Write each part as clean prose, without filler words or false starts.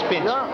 pinch. Yeah.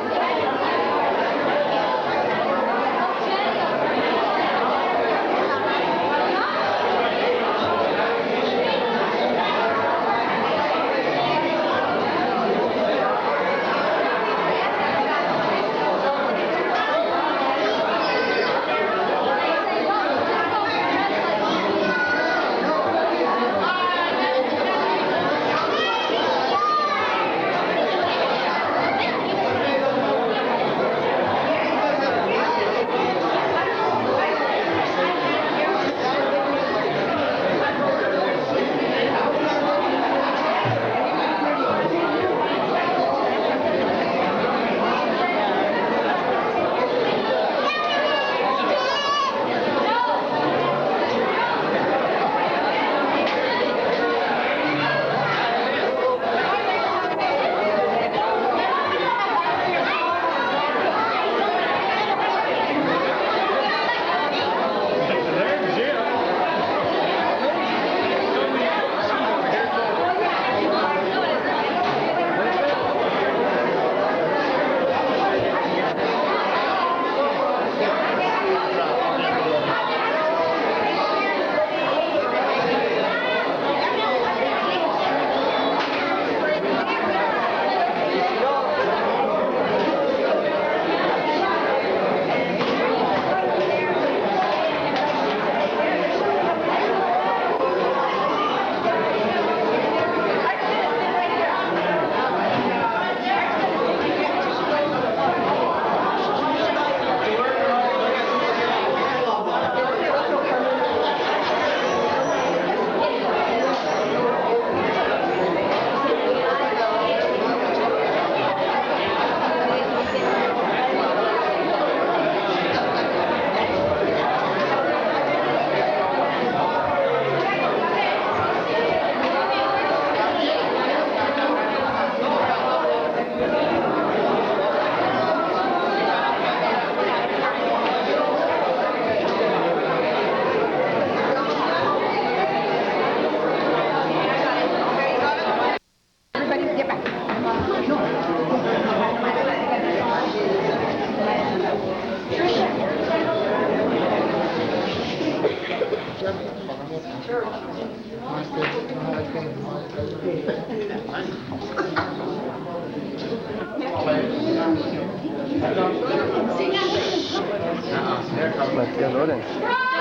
Let's go, Loren.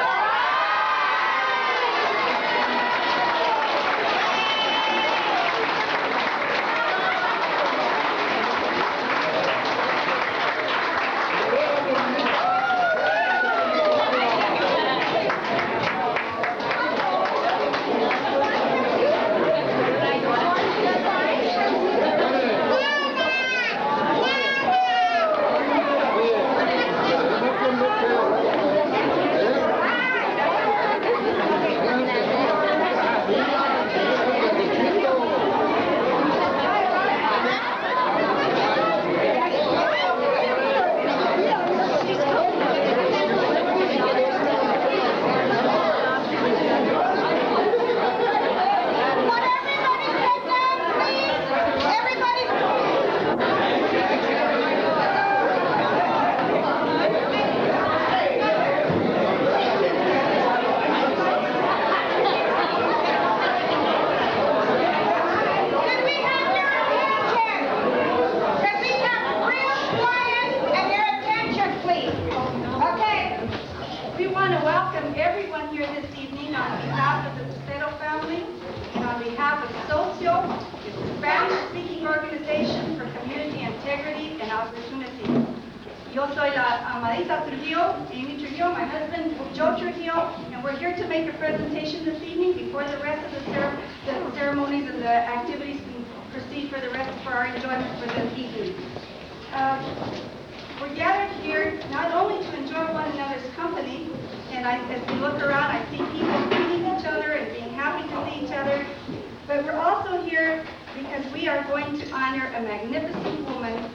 Yo soy la Amadita Trujillo, Amy Trujillo, my husband Joe Trujillo, and we're here to make a presentation this evening before the rest of the ceremonies and the activities can proceed for the rest of our enjoyment for this evening. We're gathered here not only to enjoy one another's company, and as we look around, I see people greeting each other and being happy to see each other, but we're also here because we are going to honor a magnificent woman.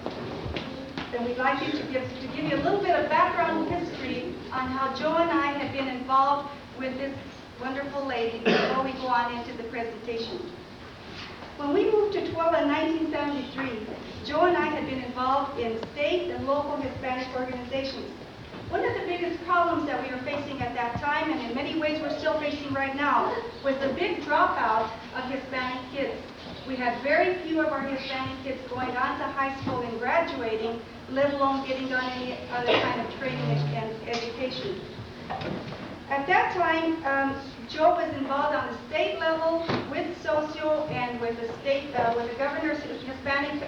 And we'd like you to give you a little bit of background history on how Joe and I have been involved with this wonderful lady before we go on into the presentation. When we moved to to Tooele in 1973, Joe and I had been involved in state and local Hispanic organizations. One of the biggest problems that we were facing at that time, and in many ways we're still facing right now, was the big dropout of Hispanic kids. We had very few of our Hispanic kids going on to high school and graduating, let alone getting on any other kind of training and education. At that time, Joe was involved on the state level with Socio and with the state, with the governor's Hispanic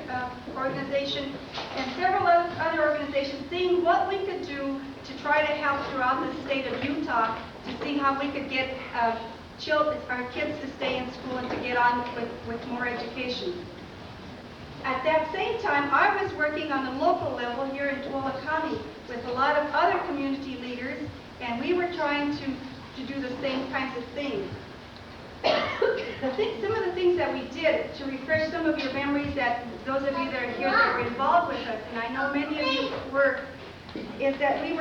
organization and several other organizations, seeing what we could do to try to help throughout the state of Utah to see how we could get our kids to stay in school and to get on with more education. At that same time, I was working on the local level here in Tooele County with a lot of other community leaders, and we were trying to do the same kinds of things. Some of the things that we did to refresh some of your memories, that those of you that are here that were involved with us, and I know many of you were, is that we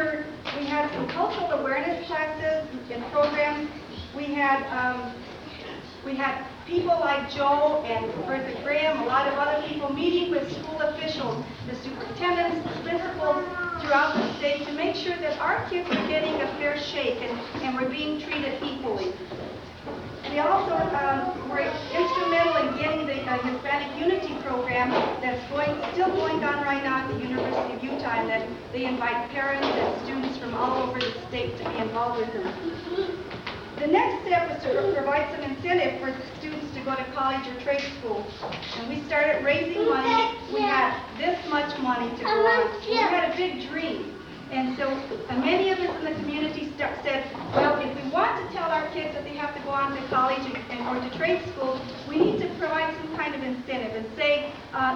had some cultural awareness classes and programs. We had people like Joe and Bertha Graham, a lot of other people meeting with school officials, the superintendents, the principals throughout the state to make sure that our kids were getting a fair shake and were being treated equally. We also were instrumental in getting the Hispanic Unity program that's still going on right now at the University of Utah, and that they invite parents and students from all over the state to be involved with them. The next step was to provide some incentive for students to go to college or trade school. And we started raising money. We had this much money to go on. We had a big dream. And so many of us in the community said, well, if we want to tell our kids that they have to go on to college or to trade school, we need to provide some kind of incentive and say,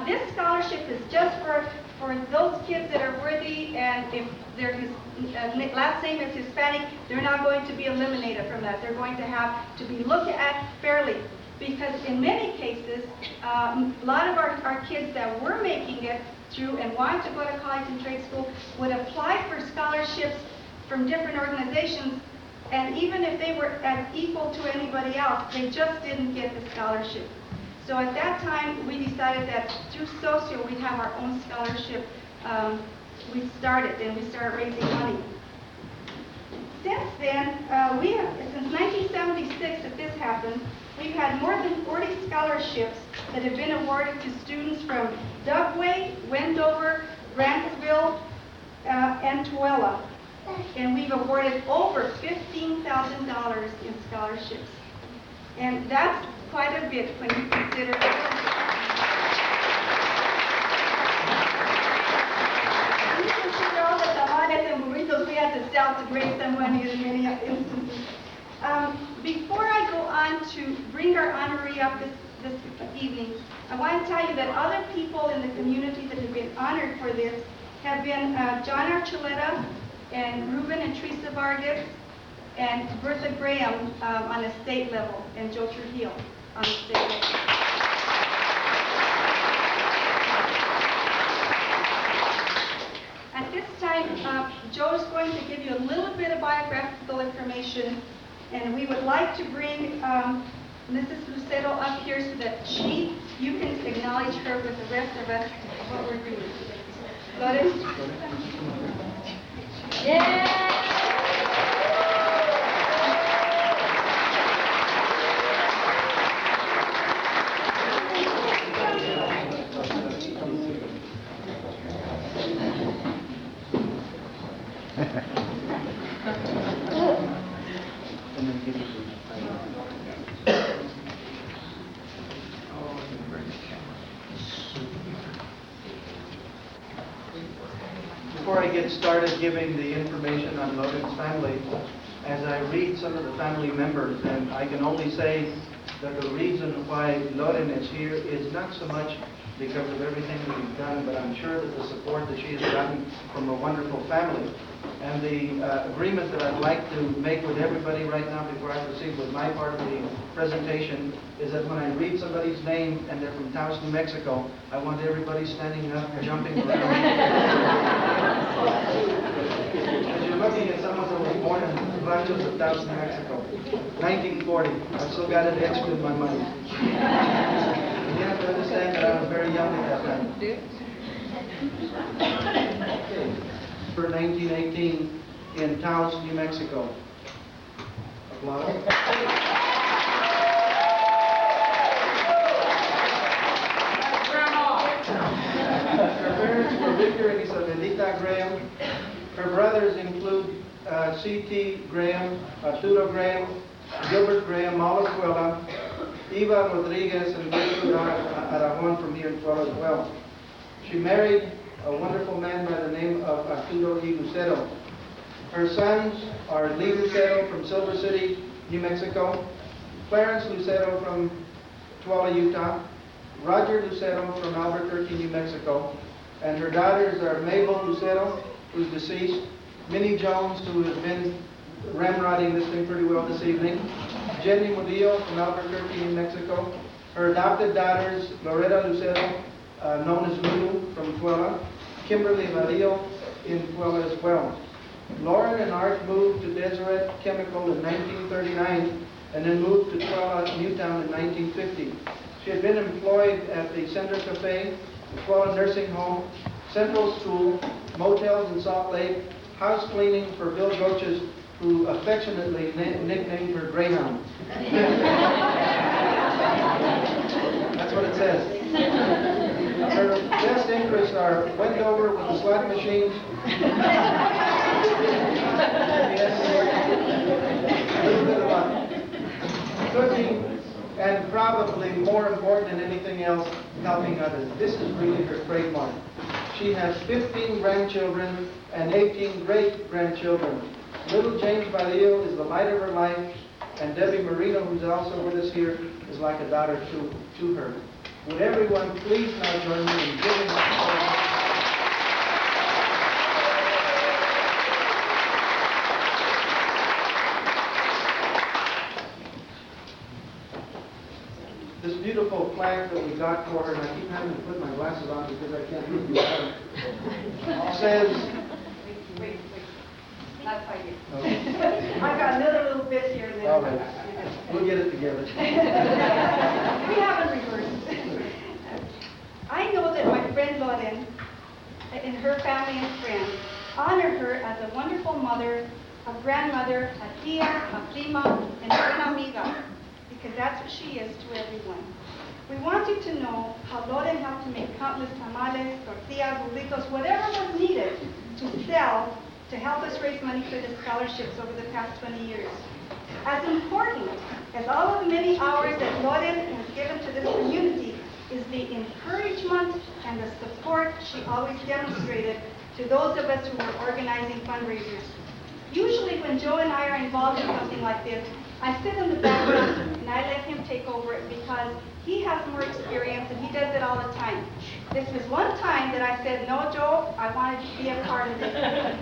this scholarship is just for those kids that are worthy, and if their last name is Hispanic, they're not going to be eliminated from that. They're going to have to be looked at fairly. Because in many cases, a lot of our kids that were making it through and wanted to go to college and trade school would apply for scholarships from different organizations, and even if they were as equal to anybody else, they just didn't get the scholarship. So at that time, we decided that through Socio, we'd have our own scholarship. We started raising money. Since then, since 1976 that this happened, we've had more than 40 scholarships that have been awarded to students from Dugway, Wendover, Grantsville, and Tooele. And we've awarded over $15,000 in scholarships. And that's quite a bit when you consider all the tamales and burritos we had to sell to raise some money in many instances. Before I go on to bring our honoree up this evening, I want to tell you that other people in the community that have been honored for this have been John Archuleta and Ruben and Teresa Vargas and Bertha Graham on a state level, and Joe Trujillo on the state level. At this time, Joe is going to give you a little bit of biographical information, and we would like to bring Mrs. Lucero up here so that you can acknowledge her with the rest of us what we're doing. Loren? Yeah! Before I get started giving the information on Loren's family, as I read some of the family members, and I can only say that the reason why Loren is here is not so much because of everything that he's done, but I'm sure that the support that she has gotten from a wonderful family. And the agreement that I'd like to make with everybody right now before I proceed with my part of the presentation is that when I read somebody's name and they're from Taos, New Mexico, I want everybody standing up, jumping around. As you're looking at someone that was born in Ranchos of Taos, New Mexico, 1940. I've still got it etched in my mind. Yeah, but family that night. For 1918 in Taos, New Mexico. Applause. Her parents were Victor and Isabelita Graham. Her brothers include C.T. Graham, Arturo Graham, Gilbert Graham, Maula Tooele, Eva Rodriguez, and Gertrude Aragon from here in Tooele as well. She married a wonderful man by the name of Arturo E. Lucero. Her sons are Lee Lucero from Silver City, New Mexico, Clarence Lucero from Tooele, Utah, Roger Lucero from Albuquerque, New Mexico, and her daughters are Mabel Lucero, who's deceased, Minnie Jones, who has been ramrodding this thing pretty well this evening, Jenny Murillo from Albuquerque, New Mexico, her adopted daughters, Loretta Lucero, known as Lulu from Tooele, Kimberly Marillo in Tooele as well. Loren and Art moved to Deseret Chemical in 1939 and then moved to Tooele Newtown in 1950. She had been employed at the Center Cafe, the Tooele Nursing Home, Central School, motels in Salt Lake, house cleaning for Bill Goches, who affectionately nicknamed her Greyhound. That's what it says. Her best interests are Wendover with the slot machines, a little bit of cooking, and probably more important than anything else, helping others. This is really her trademark. She has 15 grandchildren and 18 great-grandchildren. Little James Valillo is the light of her life, and Debbie Marino, who's also with us here, is like a daughter to her. Would everyone please now join me in giving this beautiful plaque that we got for her, and I keep having to put my glasses on because I can't read the says... Wait. Not quite yet. Okay. I got another little bit here. And then All right. We'll get it together. We haven't reversed. I know that my friend Loren and her family and friends honor her as a wonderful mother, a grandmother, a tia, a prima, and buena amiga, because that's what she is to everyone. We want you to know how Loren helped to make countless tamales, tortillas, burritos, whatever was needed to sell to help us raise money for the scholarships over the past 20 years. As important as all of the many hours that Loren has given to this community is the encouragement and the support she always demonstrated to those of us who were organizing fundraisers. Usually when Joe and I are involved in something like this, I sit in the background and I let him take over it because he has more experience and he does it all the time. This was one time that I said, no, Joe, I wanted to be a part of it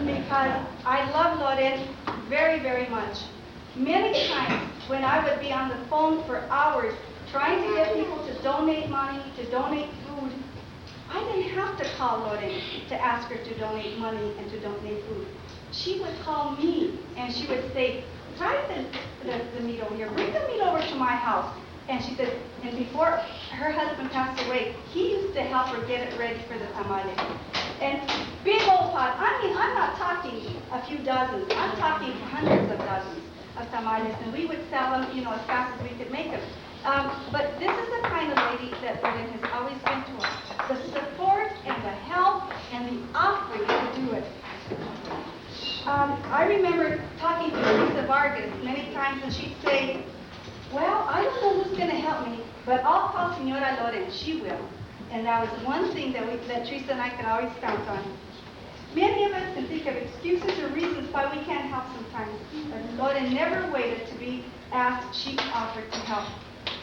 because I love Loren very, very much. Many times when I would be on the phone for hours trying to get people to donate money, to donate food, I didn't have to call Loren to ask her to donate money and to donate food. She would call me and she would say, try the meat over here, bring the meat over to my house. And she said, and before her husband passed away, he used to help her get it ready for the tamales. And big old pot, I mean, I'm not talking a few dozens, I'm talking hundreds of dozens of tamales, and we would sell them, you know, as fast as we could make them. But this is the kind of lady that Loren has always been to us. The support and the help and the offering to do it. I remember talking to Teresa Vargas many times, and she'd say, well, I don't know who's going to help me, but I'll call Senora Loren. She will. And that was one thing that Teresa and I could always count on. Many of us can think of excuses or reasons why we can't help sometimes, but Loren never waited to be asked. She offered to help.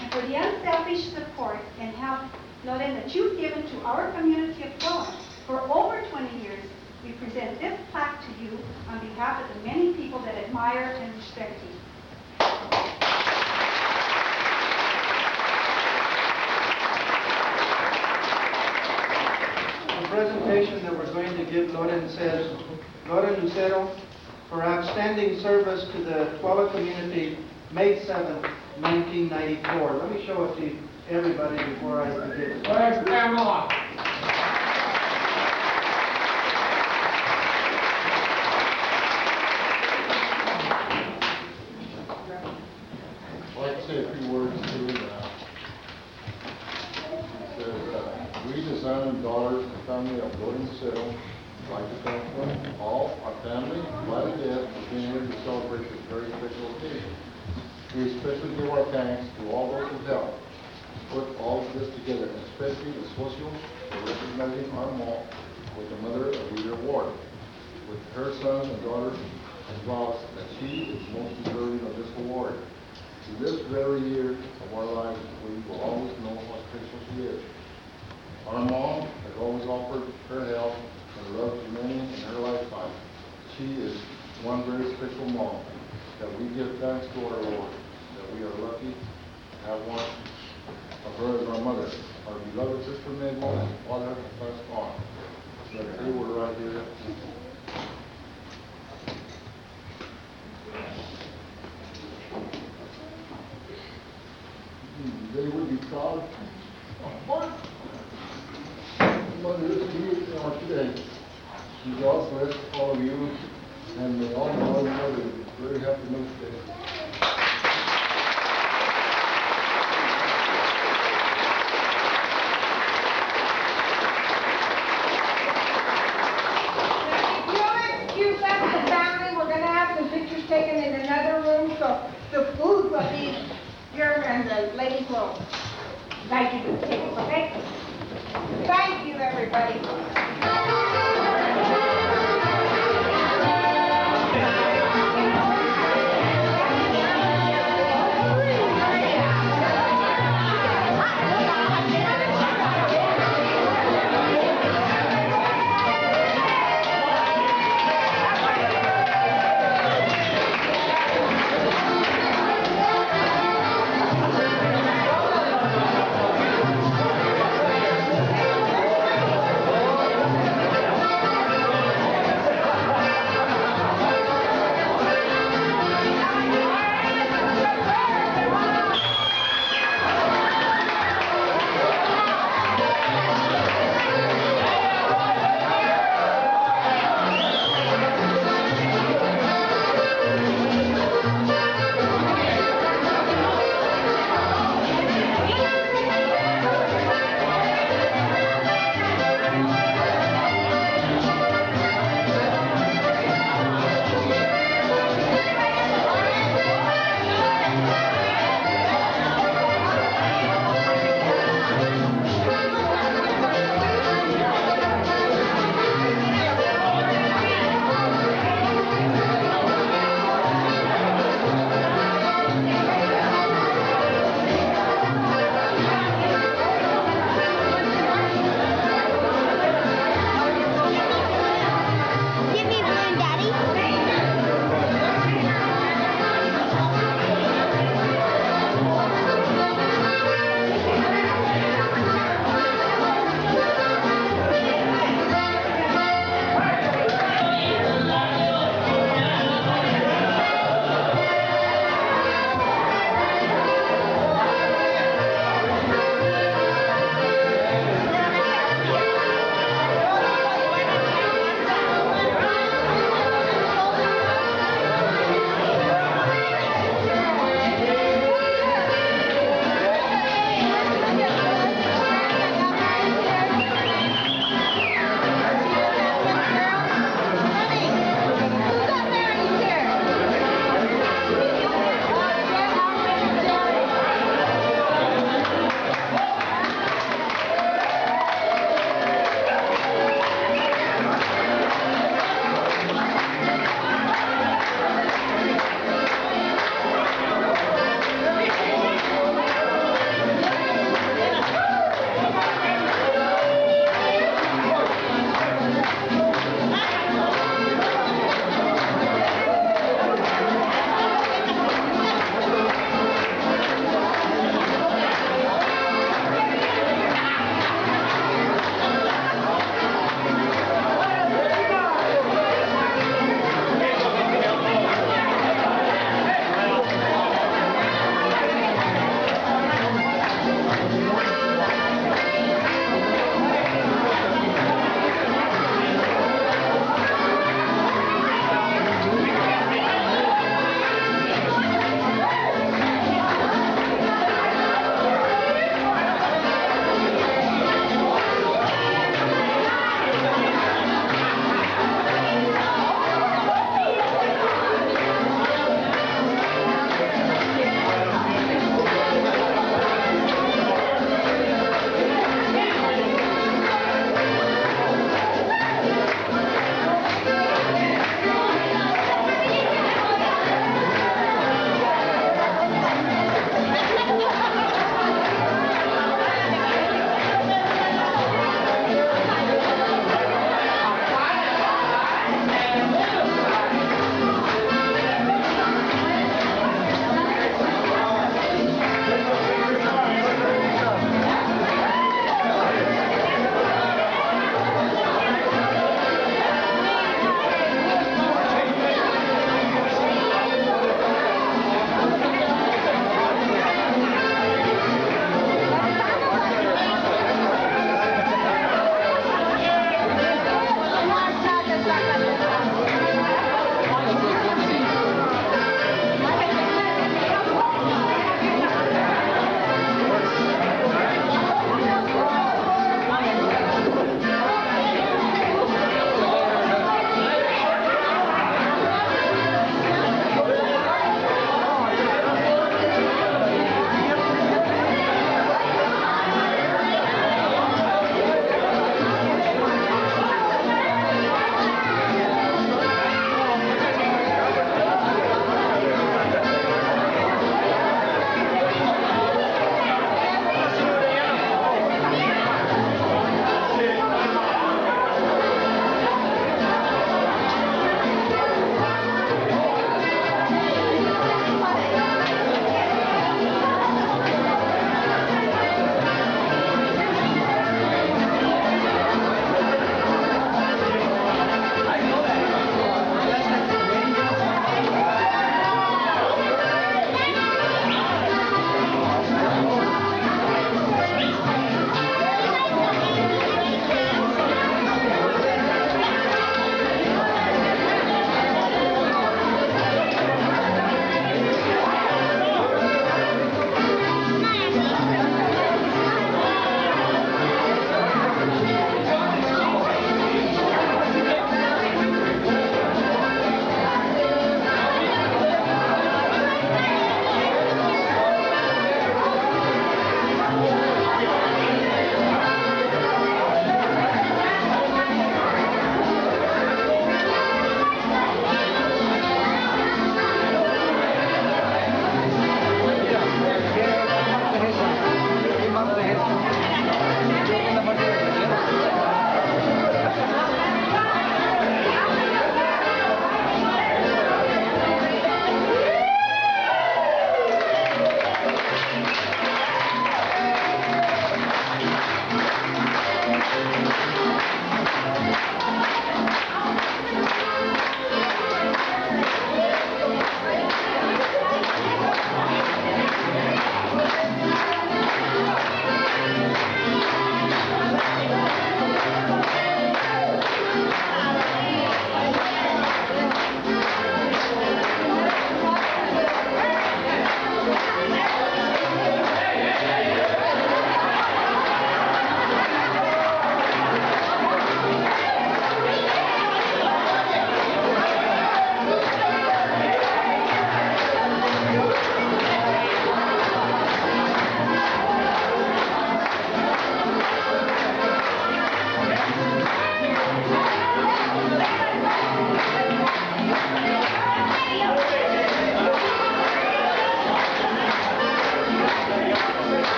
And for the unselfish support and help, Loren, that you've given to our community of Tooele for over 20 years, we present this plaque to you on behalf of the many people that admire and respect you. The presentation that we're going to give Loren says, Loren Lucero, for outstanding service to the Tooele community, May 7, 1994. Let me show it to you everybody before I forget. Thanks, Grandma. I'd like to say a few words to it. It says, we, the son and daughter and family of Loren Lucero, would like to thank all our family, glad to death, for being able to celebrate this very special occasion. We especially give our thanks to all those who helped put all of this together, and especially the socials for recognizing our mom with the Mother of the Year award, with her sons and daughters and vows that she is most deserving of this award. To this very year of our lives, we will always know how special she is. Our mom has always offered her help and love to many in her lifetime. She is one very special mom that we give thanks to our Lord, that we are lucky to have one of her as our mother. Our beloved sister Mabel and father has passed on. So they were right here. They would be proud of what Mother is here are today. May God bless all of you, and may all of our Mother very happy Mother's Day. If you'll excuse us, the family, we're gonna have some pictures taken in another room, so the food will be here and the ladies will guide you to the table, okay? Thank you, everybody.